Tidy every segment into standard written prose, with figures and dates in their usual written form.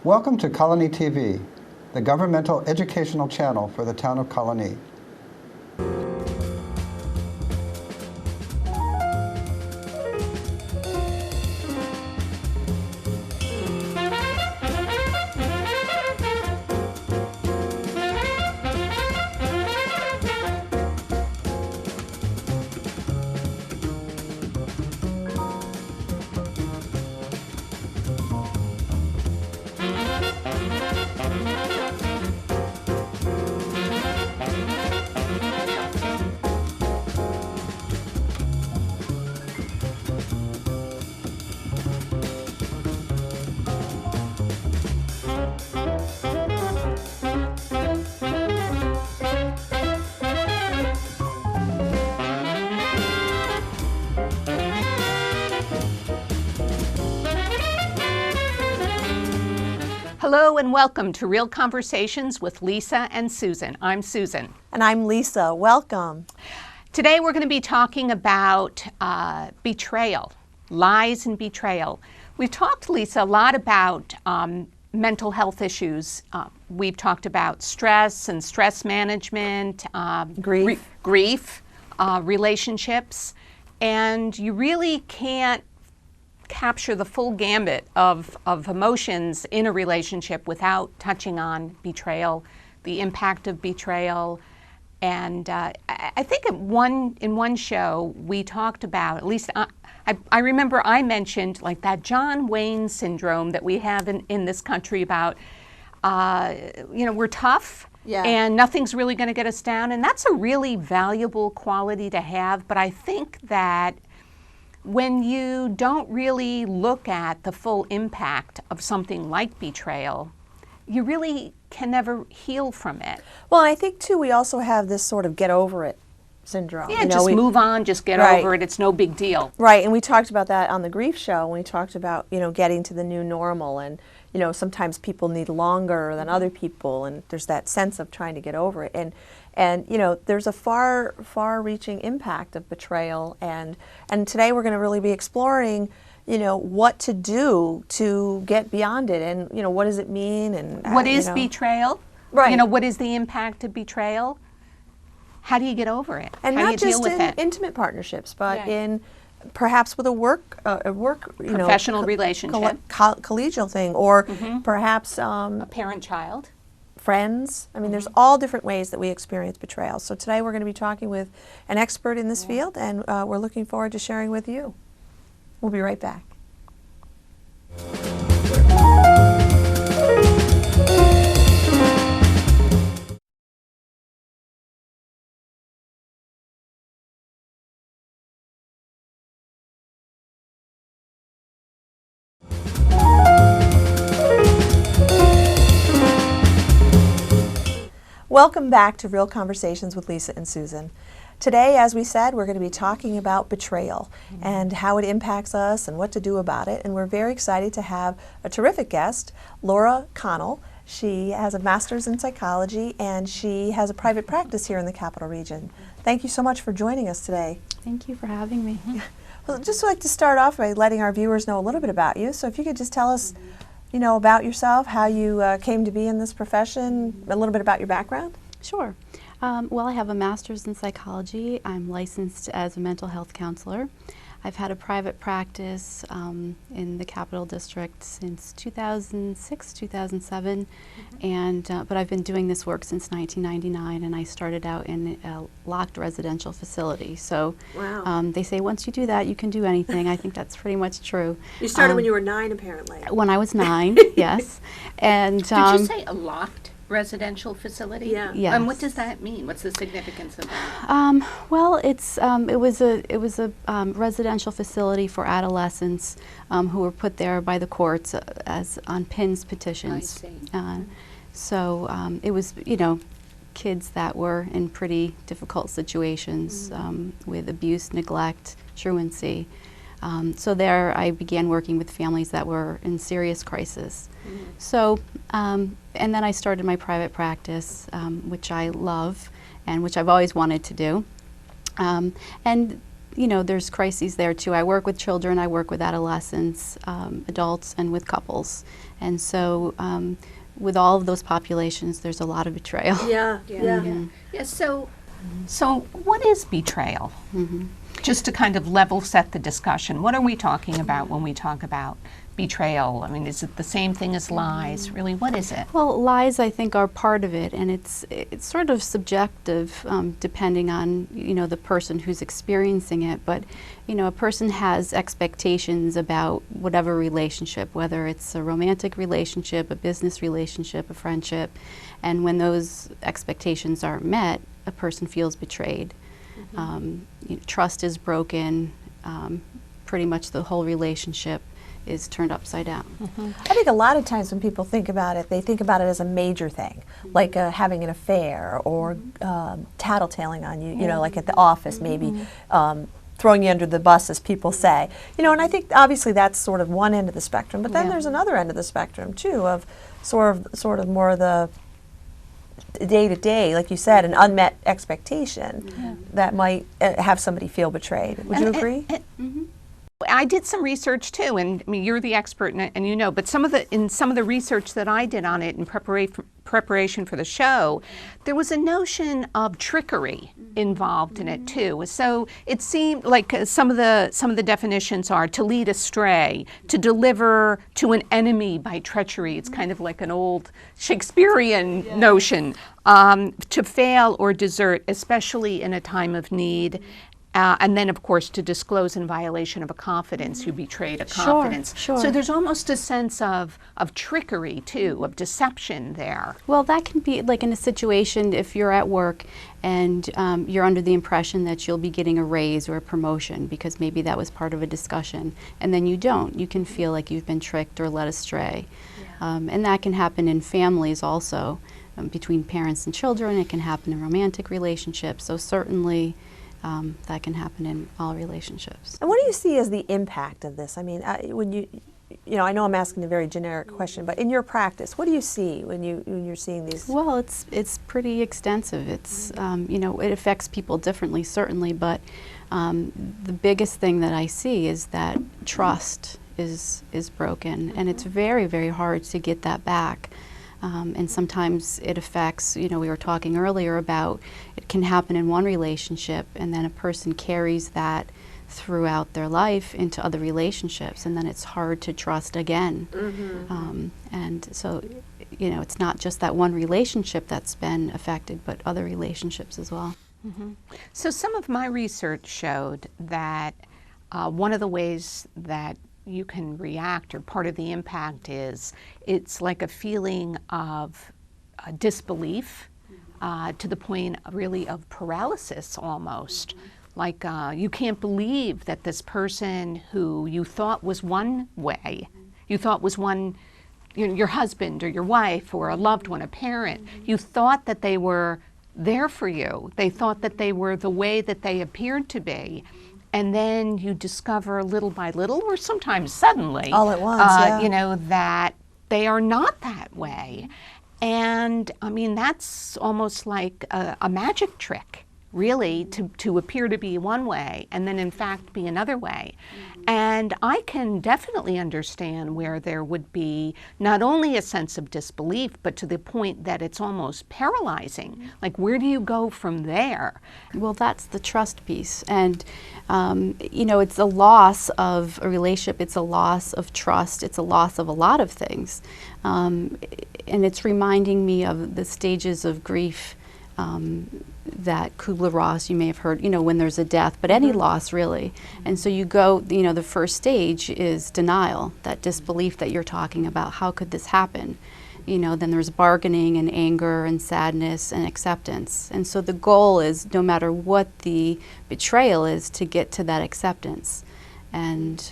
Welcome to Colonie TV, the governmental educational channel for the town of Colonie. Hello and welcome to Real Conversations with Lisa and Susan. I'm Susan. And I'm Lisa. Welcome. Today we're going to be talking about betrayal, lies and betrayal. We've talked, Lisa, a lot about mental health issues. We've talked about stress and stress management, Grief, relationships, and you really can't capture the full gambit of emotions in a relationship without touching on betrayal, the impact of betrayal. And I think in one show we talked about, at least I remember I mentioned like that John Wayne syndrome that we have in this country about, we're tough. Yeah. And nothing's really going to get us down. And that's a really valuable quality to have. But I think that when you don't really look at the full impact of something like betrayal, you really can never heal from it. Well, I think too we also have this sort of get over it syndrome. Yeah, move on, just get over it. It's no big deal. Right, and we talked about that on the grief show when we talked about, getting to the new normal, and sometimes people need longer than other people, and there's that sense of trying to get over it. And there's a far-reaching impact of betrayal, and today we're going to really be exploring, what to do to get beyond it, and what does it mean, and what is betrayal? Right. What is the impact of betrayal? How do you get over it? And how not do you just deal with in it? intimate partnerships, but in perhaps with a work, professional relationship, collegial thing, or perhaps a parent-child. Friends. I mean, there's all different ways that we experience betrayal. So today we're going to be talking with an expert in this field, and we're looking forward to sharing with you. We'll be right back. Welcome back to Real Conversations with Lisa and Susan. Today, as we said, we're going to be talking about betrayal and how it impacts us and what to do about it. And we're very excited to have a terrific guest, Laura Connell. She has a master's in psychology and she has a private practice here in the Capital Region. Thank you so much for joining us today. Thank you for having me. Well, I'd just like to start off by letting our viewers know a little bit about you. So if you could just tell us about yourself, how you came to be in this profession, a little bit about your background. Sure. Well, I have a master's in psychology. I'm licensed as a mental health counselor. I've had a private practice in the Capital District since 2006, 2007, but I've been doing this work since 1999, and I started out in a locked residential facility. So they say once you do that, you can do anything. I think that's pretty much true. You started when you were 9, apparently. When I was 9, yes. And did you say a locked residential facility? Yeah. Yes. And what does that mean? What's the significance of that? Well, it was a residential facility for adolescents who were put there by the courts as on PINS petitions. I see. So it was kids that were in pretty difficult situations with abuse, neglect, truancy. So there I began working with families that were in serious crisis. So, and then I started my private practice, which I love and which I've always wanted to do. And you know, there's crises there too. I work with children, I work with adolescents, adults, and with couples. And so with all of those populations, there's a lot of betrayal. Yeah. Yeah, so what is betrayal? Just to kind of level set the discussion, what are we talking about when we talk about betrayal? I mean, is it the same thing as lies? Really, what is it? Well, lies, I think, are part of it, and it's sort of subjective, depending on, you know, the person who's experiencing it. But, you know, a person has expectations about whatever relationship, whether it's a romantic relationship, a business relationship, a friendship, and when those expectations aren't met, a person feels betrayed. You know, trust is broken. Pretty much the whole relationship is turned upside down. I think a lot of times when people think about it, they think about it as a major thing, like having an affair or tattletaling on you, you know, like at the office maybe, throwing you under the bus, as people say. You know, and I think obviously that's sort of one end of the spectrum, but then there's another end of the spectrum too, of sort of more of the day-to-day, like you said, an unmet expectation that might have somebody feel betrayed. Would you agree? I did some research too, and I mean, you're the expert and you know, but some of the research that I did on it in preparation for the show, there was a notion of trickery involved in it too. So it seemed like some of the definitions are to lead astray, to deliver to an enemy by treachery. It's kind of like an old Shakespearean notion, to fail or desert, especially in a time of need. And then, of course, to disclose in violation of a confidence, you betrayed a confidence. Sure. So there's almost a sense of trickery, too, of deception there. Well, that can be like in a situation if you're at work and you're under the impression that you'll be getting a raise or a promotion because maybe that was part of a discussion, and then you don't. You can feel like you've been tricked or led astray. And that can happen in families also, between parents and children. It can happen in romantic relationships. So certainly, that can happen in all relationships. And what do you see as the impact of this? I mean, when you know, I know I'm asking a very generic question, but in your practice, what do you see when you're seeing these? Well, it's pretty extensive. It's you know, it affects people differently, certainly, but the biggest thing that I see is that trust is broken, and it's very, very hard to get that back. And sometimes it affects, you know, we were talking earlier about it can happen in one relationship and then a person carries that throughout their life into other relationships, and then it's hard to trust again. And so, you know, it's not just that one relationship that's been affected, but other relationships as well. So some of my research showed that one of the ways that you can react, or part of the impact is, it's like a feeling of disbelief to the point really of paralysis almost. Like you can't believe that this person who you thought was one way, you thought was one, you know, your husband or your wife or a loved one, a parent, you thought that they were there for you. They thought that they were the way that they appeared to be. And then you discover little by little, or sometimes suddenly, all at once, you know, that they are not that way. And I mean, that's almost like a magic trick, really, to appear to be one way and then in fact be another way. And I can definitely understand where there would be not only a sense of disbelief, but to the point that it's almost paralyzing. Like, where do you go from there? Well, that's the trust piece. And, you know, it's a loss of a relationship, it's a loss of trust, it's a loss of a lot of things. And it's reminding me of the stages of grief that Kubler-Ross, you may have heard, you know, when there's a death, but any loss really. And so you go, you know, the first stage is denial, that disbelief that you're talking about. How could this happen? You know, then there's bargaining and anger and sadness and acceptance. And so the goal is, no matter what the betrayal is, to get to that acceptance. And,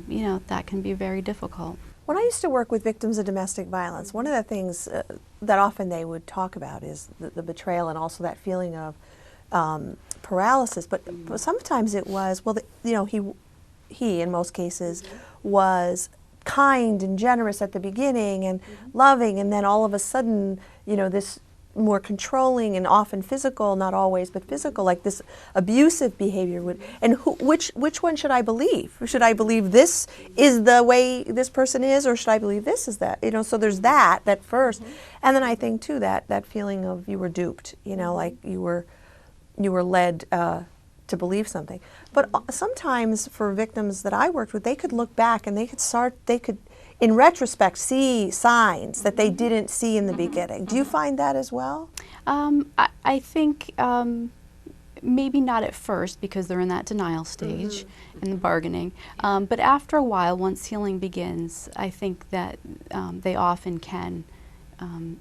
you know, that can be very difficult. When I used to work with victims of domestic violence, one of the things that often they would talk about is the betrayal and also that feeling of paralysis. But sometimes it was, well, you know, he in most cases was kind and generous at the beginning and loving, and then all of a sudden, you know, this more controlling and often physical, not always, but physical, like this abusive behavior would, and which one should I believe? Should I believe this is the way this person is, or should I believe this is that? You know, so there's that first. And then I think too that feeling of you were duped, you know, like you were led to believe something. But sometimes for victims that I worked with, they could look back and they could in retrospect see signs that they didn't see in the beginning. Do you find that as well? I think maybe not at first, because they're in that denial stage and the bargaining. But after a while, once healing begins, I think that they often can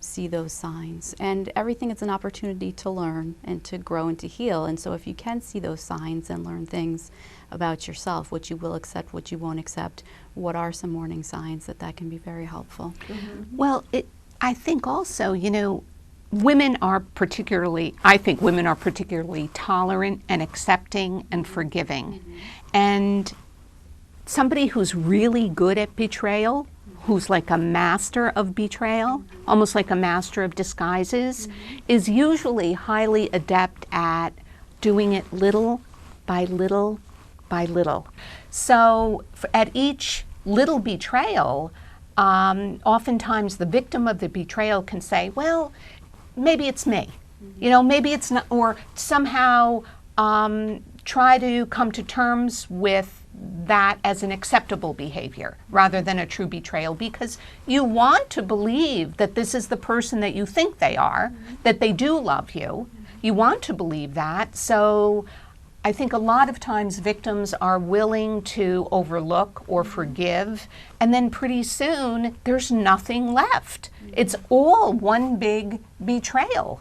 see those signs. And everything is an opportunity to learn and to grow and to heal. And so if you can see those signs and learn things about yourself, what you will accept, what you won't accept, what are some warning signs, that can be very helpful. Well, I think also, you know, women are particularly tolerant and accepting and forgiving. And somebody who's really good at betrayal, who's like a master of betrayal, almost like a master of disguises, is usually highly adept at doing it little by little by little. So at each little betrayal, oftentimes the victim of the betrayal can say, well, maybe it's me, you know, maybe it's not, or somehow try to come to terms with that as an acceptable behavior rather than a true betrayal, because you want to believe that this is the person that you think they are, that they do love you. You want to believe that. So I think a lot of times victims are willing to overlook or forgive, and then pretty soon there's nothing left. It's all one big betrayal.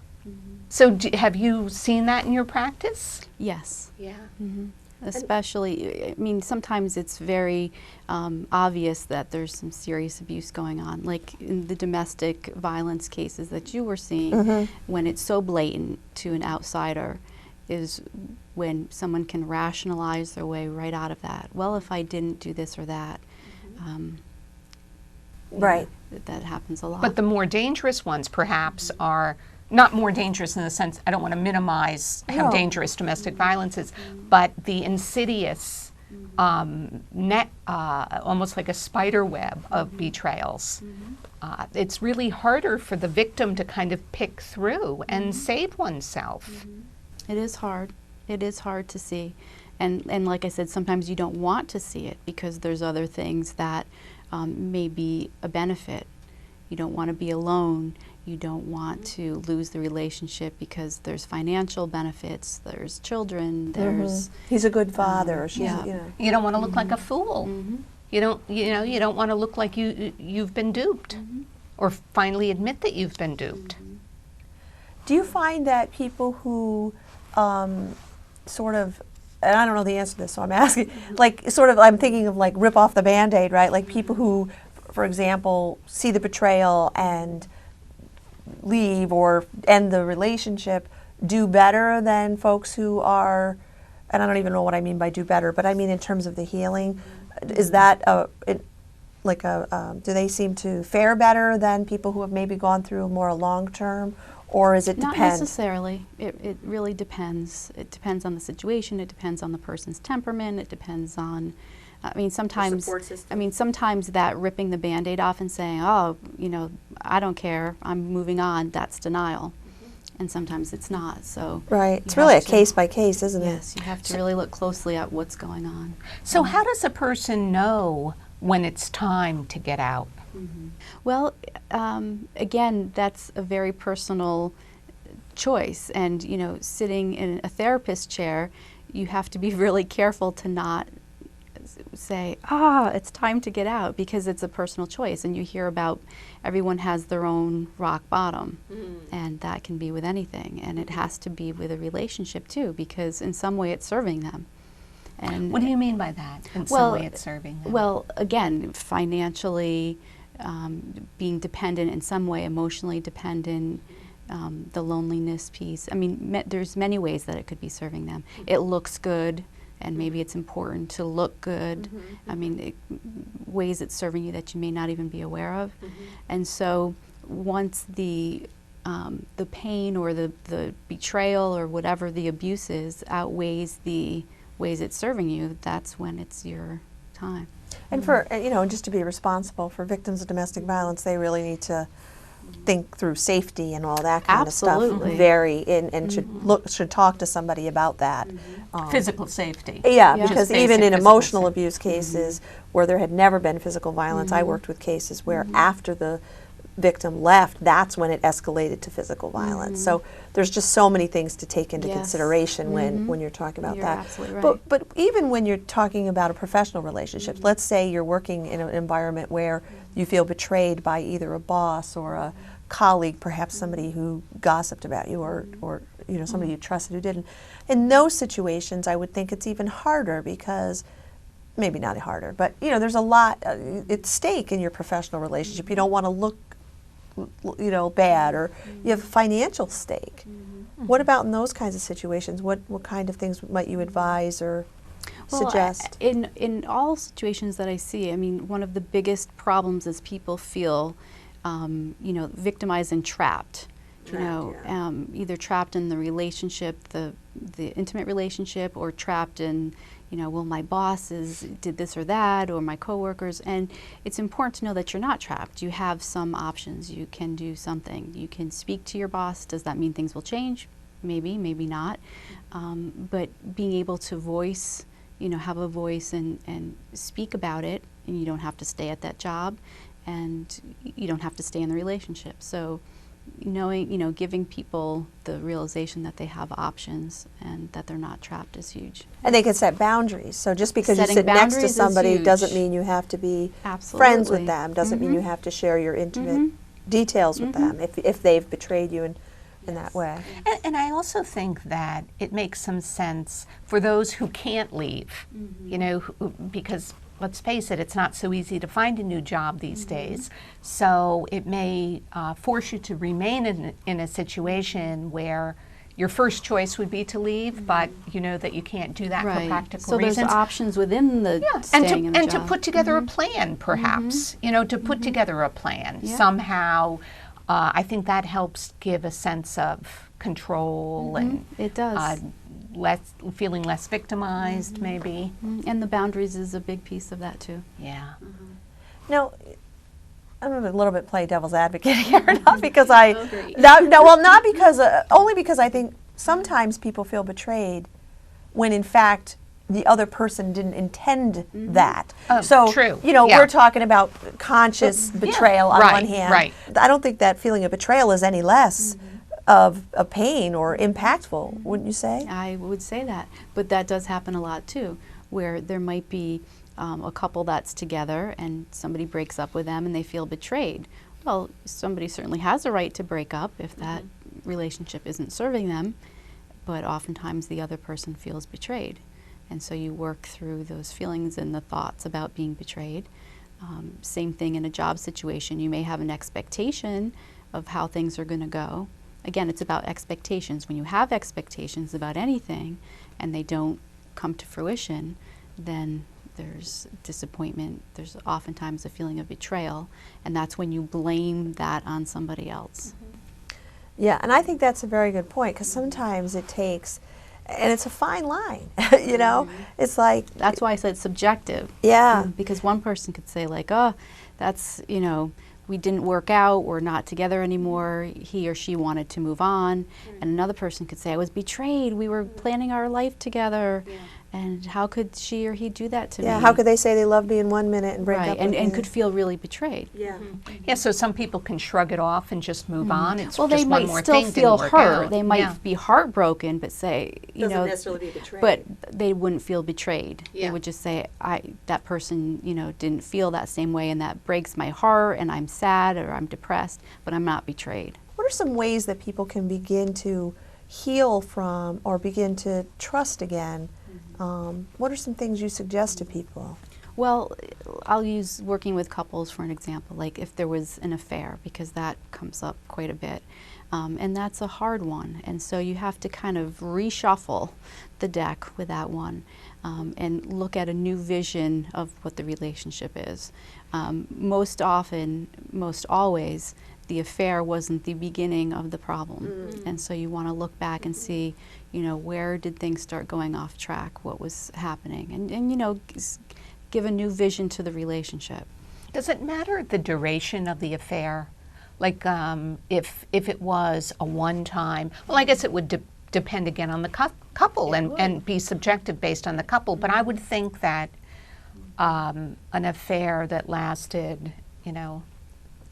So have you seen that in your practice? Yes. Yeah. Especially, I mean, sometimes it's very obvious that there's some serious abuse going on, like in the domestic violence cases that you were seeing, when it's so blatant to an outsider, is when someone can rationalize their way right out of that. Well, if I didn't do this or that, Right. That happens a lot. But the more dangerous ones perhaps are not more dangerous in the sense, I don't want to minimize how dangerous domestic violence is, but the insidious net, almost like a spider web of betrayals. It's really harder for the victim to kind of pick through and save oneself. It is hard. It is hard to see. And like I said, sometimes you don't want to see it because there's other things that may be a benefit. You don't want to be alone. You don't want to lose the relationship because there's financial benefits, there's children, there's... He's a good father. Or she's, yeah. you know. You don't want to look like a fool. You don't want to look like you've been duped, or finally admit that you've been duped. Do you find that people who sort of, and I don't know the answer to this, so I'm asking, like sort of, I'm thinking of like rip off the Band-Aid, right? Like people who, for example, see the betrayal and leave or end the relationship, do better than folks who are, and I don't even know what I mean by do better, but I mean in terms of the healing, is that do they seem to fare better than people who have maybe gone through more long term, or is it Not depend? necessarily. It really depends. It depends on the situation. It depends on the person's temperament. It depends on, I mean, sometimes, sometimes that ripping the Band-Aid off and saying, oh, you know, I don't care, I'm moving on, that's denial. And sometimes it's not, so. Right, it's really a case by case, isn't it? Yes, you have to really look closely at what's going on. So how does a person know when it's time to get out? Well, again, that's a very personal choice. And, you know, sitting in a therapist chair, you have to be really careful to not say, it's time to get out, because it's a personal choice. And you hear about everyone has their own rock bottom, and that can be with anything. And it has to be with a relationship too, because in some way it's serving them. And What do you mean by that? In some way it's serving them? Well, again, financially, being dependent in some way, emotionally dependent, the loneliness piece. I mean, there's many ways that it could be serving them. It looks good, and maybe it's important to look good. I mean, ways it's serving you that you may not even be aware of. And so once the the pain or the betrayal or whatever the abuse is outweighs the ways it's serving you, that's when it's your time. And for, just to be responsible for victims of domestic violence, they really need to think through safety and all that kind Absolutely. of stuff. And should talk to somebody about that. Physical safety. Yeah, Yeah. because Just even basic in physical emotional safety. abuse cases where there had never been physical violence, I worked with cases where after the victim left, that's when it escalated to physical violence. So there's just so many things to take into Yes. consideration when you're talking about You're that. absolutely right. But even when you're talking about a professional relationship, let's say you're working in an environment where you feel betrayed by either a boss or a colleague, perhaps somebody who gossiped about you or somebody you trusted who didn't. In those situations, I would think it's even harder because maybe not harder, but there's a lot at stake in your professional relationship. You don't want to look bad, or you have a financial stake. What about in those kinds of situations? What kind of things might you advise or suggest? In all situations that I see, I mean, one of the biggest problems is people feel, victimized and trapped. Either trapped in the relationship, the intimate relationship, or trapped in, well, my bosses did this or that, or my coworkers. And it's important to know that you're not trapped. You have some options. You can do something. You can speak to your boss. Does that mean things will change? Maybe, maybe not. But being able to voice, have a voice and speak about it, and you don't have to stay at that job, and you don't have to stay in the relationship. So giving people the realization that they have options and that they're not trapped is huge. And they can set boundaries. So just because you Setting sit next to boundaries is somebody huge. doesn't mean you have to be friends with Absolutely. them. Doesn't mean you have to share your intimate details with them if they've betrayed you in that way. And I also think that it makes some sense for those who can't leave, because let's face it, it's not so easy to find a new job these days. So it may force you to remain in a situation where your first choice would be to leave, but you know that you can't do that for practical so reasons. there's options within the staying in the and job. to put together a plan, perhaps. To put together a plan Yeah. somehow. I think that helps give a sense of control and It does. feeling less victimized, maybe. And the boundaries is a big piece of that too. Yeah. Now, I'm a little bit play devil's advocate here, not because not because only because I think sometimes people feel betrayed when in fact the other person didn't intend that. Oh, so true. We're talking about conscious betrayal on Right, one hand. right. I don't think that feeling of betrayal is any less of a pain or impactful, wouldn't you say? I would say that, but that does happen a lot too, where there might be a couple that's together and somebody breaks up with them and they feel betrayed. Well, somebody certainly has a right to break up if that relationship isn't serving them, but oftentimes the other person feels betrayed. And so you work through those feelings and the thoughts about being betrayed. Same thing in a job situation. You may have an expectation of how things are going to go. Again, it's about expectations. When you have expectations about anything and they don't come to fruition, then there's disappointment. There's oftentimes a feeling of betrayal, and that's when you blame that on somebody else. Yeah, and I think that's a very good point, because sometimes it takes, and it's a fine line, It's like... That's why I said subjective. Yeah. Because one person could say like, oh, that's, we didn't work out, we're not together anymore, he or she wanted to move on. And another person could say, I was betrayed, we were planning our life together. And how could she or he do that to me? Yeah, how could they say they love me in 1 minute and break up with and me? could feel really betrayed. Yeah. Yeah, so some people can shrug it off and just move on. It's Well, just they one might more still thing, feel didn't work hurt. out. They might Yeah. be heartbroken, but say, Doesn't necessarily be betrayed. but they wouldn't feel betrayed. Yeah. They would just say, that person, didn't feel that same way, and that breaks my heart, and I'm sad or I'm depressed, but I'm not betrayed. What are some ways that people can begin to heal from or begin to trust again? What are some things you suggest to people? Well, I'll use working with couples for an example, like if there was an affair, because that comes up quite a bit. And that's a hard one. And so you have to kind of reshuffle the deck with that one and look at a new vision of what the relationship is. Most often, most always, the affair wasn't the beginning of the problem. And so you want to look back and see, you know, where did things start going off track, what was happening, and you know, give a new vision to the relationship. Does it matter the duration of the affair? Like if it was a one-time, well, I guess it would depend again on the couple and be subjective based on the couple, but I would think that an affair that lasted, you know,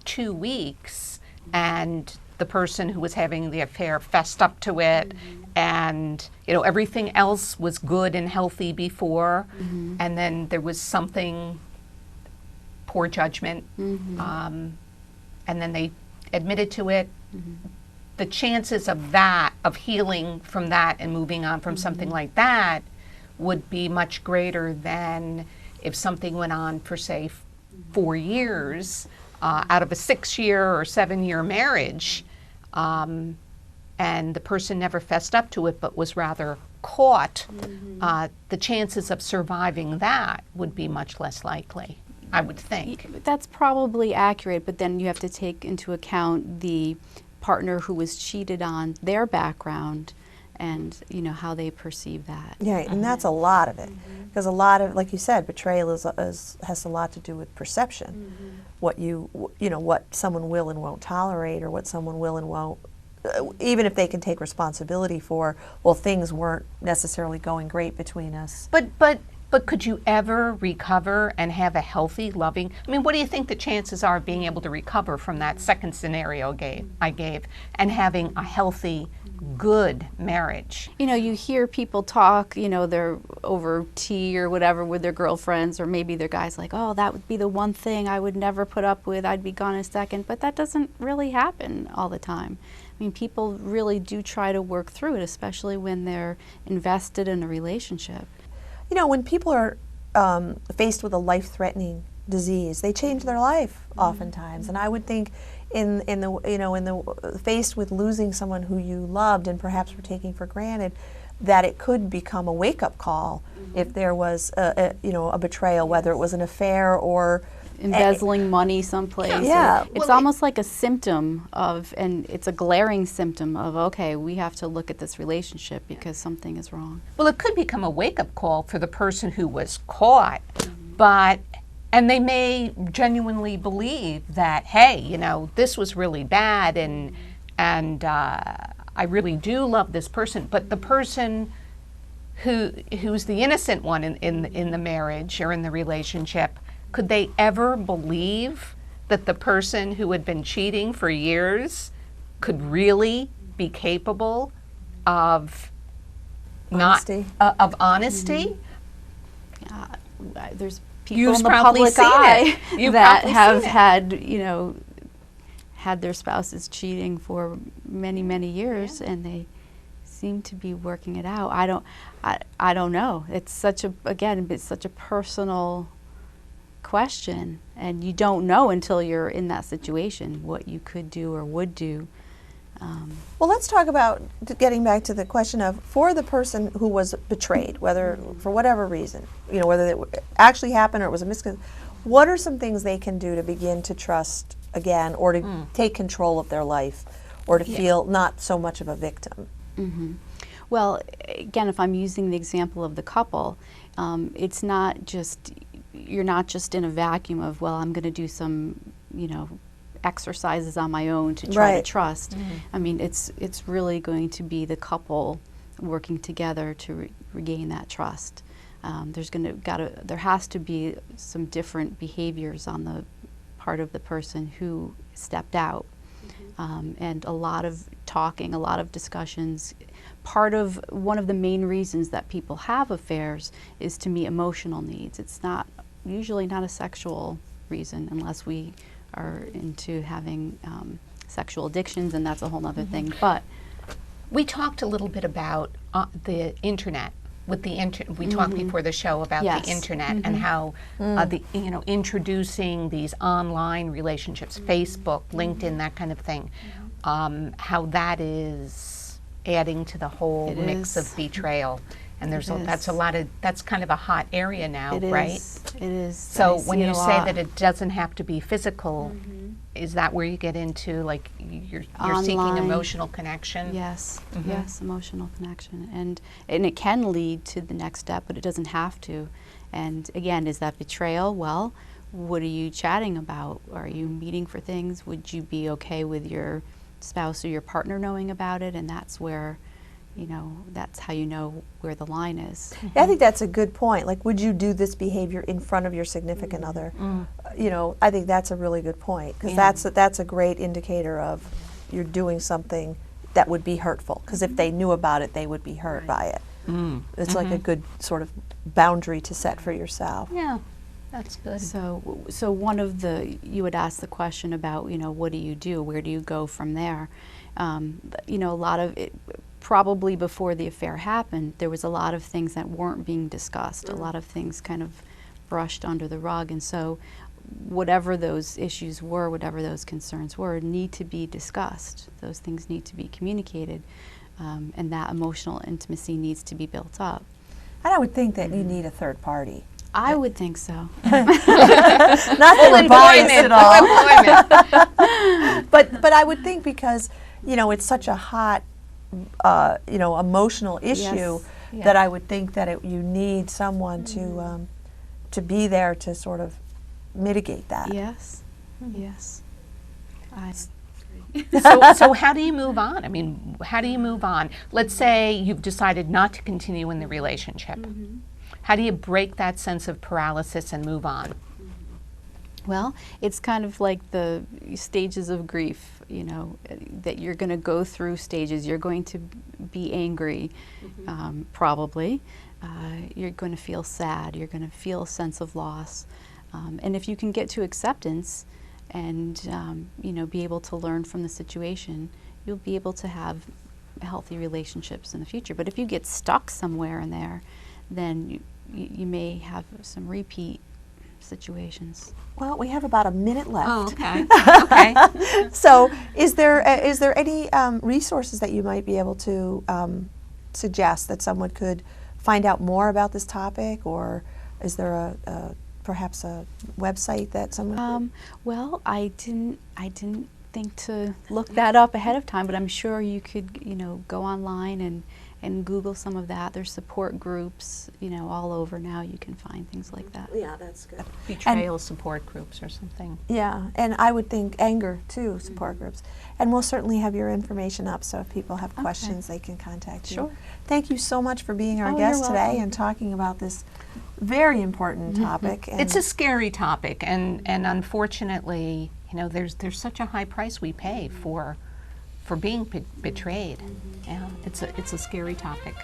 2 weeks, and the person who was having the affair fessed up to it, and you know everything else was good and healthy before, and then there was something, poor judgment, and then they admitted to it. The chances of that, of healing from that and moving on from something like that, would be much greater than if something went on for, say, 4 years out of a 6-year or 7-year marriage, and the person never fessed up to it but was rather caught. The chances of surviving that would be much less likely, I would think. That's probably accurate, but then you have to take into account the partner who was cheated on, their background, and you know how they perceive that. Yeah, and that's a lot of it, because a lot of, like you said, betrayal has a lot to do with perception. What you know, what someone will and won't tolerate, or what someone will and won't, even if they can take responsibility for, well, things weren't necessarily going great between us. But could you ever recover and have a healthy, loving, I mean, what do you think the chances are of being able to recover from that second scenario I gave and having a healthy, good marriage? You know, you hear people talk, you know, they're over tea or whatever with their girlfriends, or maybe their guys like, oh, that would be the one thing I would never put up with, I'd be gone in a second, but that doesn't really happen all the time. I mean, people really do try to work through it, especially when they're invested in a relationship. You know, when people are faced with a life-threatening disease, they change their life oftentimes. And I would think, faced with losing someone who you loved and perhaps were taking for granted, that it could become a wake-up call if there was a betrayal, whether it was an affair or embezzling money someplace. Yeah. It's almost like a symptom of, and it's a glaring symptom of, okay, we have to look at this relationship because something is wrong. Well, it could become a wake-up call for the person who was caught, and they may genuinely believe that, hey, you know, this was really bad, and I really do love this person, but the person who's the innocent one in the marriage or in the relationship, could they ever believe that the person who had been cheating for years could really be capable of honesty? There's people You've in the probably public seen eye it. that have had their spouses cheating for many, many years, and they seem to be working it out. I don't know. It's such a personal question, and you don't know until you're in that situation what you could do or would do. Well, let's talk about, getting back to the question of, for the person who was betrayed, whether for whatever reason, you know, whether it actually happened or it was a misconception, what are some things they can do to begin to trust again, or to take control of their life, or to feel not so much of a victim? Well, again, if I'm using the example of the couple, it's not just, you're not just in a vacuum of, well, I'm going to do some, you know, exercises on my own to try to trust. I mean, it's really going to be the couple working together to regain that trust. There has to be some different behaviors on the part of the person who stepped out, and a lot of talking, a lot of discussions. One of the main reasons that people have affairs is to meet emotional needs. It's usually not a sexual reason, unless we are into having sexual addictions, and that's a whole other thing. But we talked a little bit about the internet. We talked before the show about the internet and how introducing these online relationships, Facebook, LinkedIn, that kind of thing, how that is adding to the whole mix of betrayal. And It that's is. that's kind of a hot area now, It right? is. It is. So I when see it you a say lot. that it doesn't have to be physical, is that where you get into, like, you're seeking Online. emotional connection? Yes, yes, emotional connection, and it can lead to the next step, but it doesn't have to. And again, is that betrayal? Well, what are you chatting about? Are you meeting for things? Would you be okay with your spouse or your partner knowing about it? And that's where, that's how you know where the line is. Yeah, I think that's a good point. Like, would you do this behavior in front of your significant other? I think that's a really good point, because that's a great indicator of you're doing something that would be hurtful. Because if they knew about it, they would be hurt by it. It's like a good sort of boundary to set for yourself. Yeah, that's good. So one of you would ask the question about, what do you do? Where do you go from there? A lot of it, probably before the affair happened, there was a lot of things that weren't being discussed, a lot of things kind of brushed under the rug. And so whatever those issues were, whatever those concerns were, need to be discussed. Those things need to be communicated, and that emotional intimacy needs to be built up. And I would think that you need a third party. I would think so. Not that we're biased at all. But I would think, because it's such a hot emotional issue, Yes. that I would think that you need someone to be there to sort of mitigate that. Yes, yes. So how do you move on? I mean, how do you move on? Let's say you've decided not to continue in the relationship. How do you break that sense of paralysis and move on? Well, it's kind of like the stages of grief, that you're going to go through stages. You're going to be angry, probably. You're going to feel sad. You're going to feel a sense of loss. And if you can get to acceptance and, be able to learn from the situation, you'll be able to have healthy relationships in the future. But if you get stuck somewhere in there, then you may have some repeat situations. Well, we have about a minute left. Oh, okay. Okay. So, is there any resources that you might be able to suggest that someone could find out more about this topic, or is there perhaps a website that someone? Well, I didn't think to look that up ahead of time, but I'm sure you could go online and Google some of that. There's support groups, all over now. You can find things like that. Yeah, that's good. Betrayal support groups or something. Yeah, and I would think anger too, support groups. And we'll certainly have your information up, so if people have questions, they can contact you. Sure. Thank you so much for being our Oh, guest you're today welcome. and talking about this very important topic. And It's a scary topic, and unfortunately, there's such a high price we pay for being betrayed. Yeah, it's a scary topic.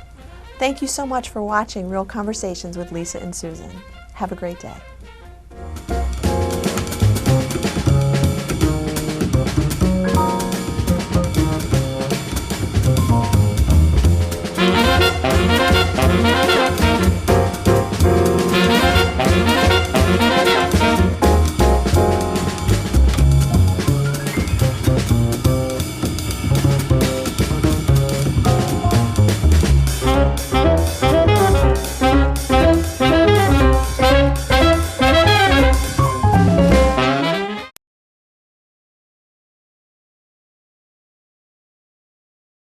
thank you so much for watching Real Conversations with Lisa and Susan. Have a great day.